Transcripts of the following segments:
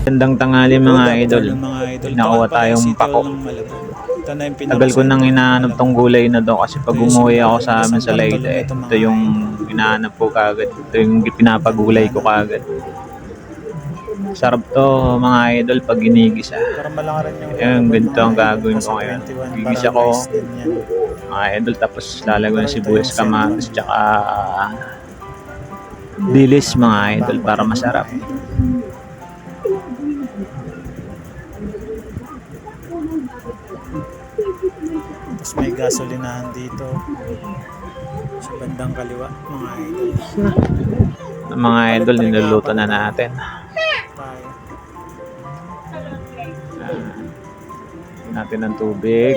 Gandang tanghali mga idol. Nakuha Ito tayong City pako. Hall ng Malabon. Ito na yung Tagal ko nang pinaka-center ng hinahanap tong Malabon. gulay na to kasi pag Ito yung umuwi ako simbahan. sa amin San sa Leyte, Bartolome ito ito mga yung idol. hinahanap ko kagad. Ito yung pinapagulay ko Ganda na. kagad. Sarap to mga idol pag ginigisa. Pero malaki rin yung Ayun, Malabon ganito mga ang idol. gagawin ko Kasi ngayon. 21 Gigisa ko barangays din yan. mga idol tapos lalagyan ng Pero ito sibuyas, yung sentro kamatis, nila. tsaka dilis mga Maraming idol bangko para dyan mga masarap. idol. Tapos may gasolinahan dito sa bandang kaliwa mga idol. Mga idol, Palit-palit niluluto nga na pala natin. tayo. Natin ng tubig.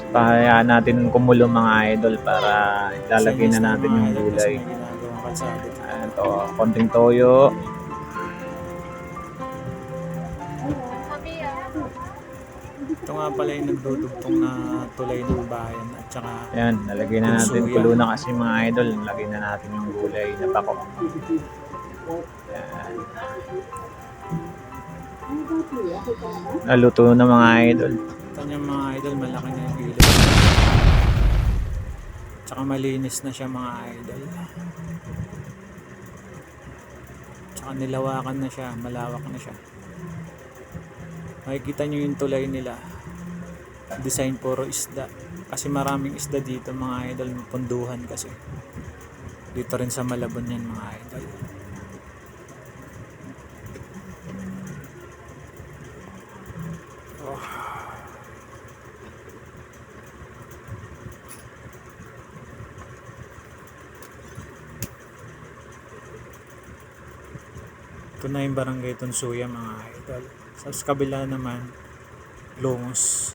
Pahayaan natin kumulo mga idol para ilalagay Sinis na natin mga yung idol kasi gulay. may ginagawang kalsada. Ito, konting toyo. Ito nga pala yung nagdudugtong na tulay ng bayan at saka Ayan, nalagay na natin. Tunsuya. Kulo na kasi mga idol. Nalagay na natin yung gulay na pako. Ayan. Naluto na mga idol. ito niya mga idol, malaki na yung ilog. Tsaka malinis na siya mga idol. Tsaka nilawakan na siya, malawak na siya. Makikita nyo yung tulay nila. Design puro isda. Kasi maraming isda dito mga idol, punduhan kasi. Dito rin sa Malabon yan mga idol. Oh. Ito na yung barangay Tunsuya mga idol. Sa kabila naman, Longos.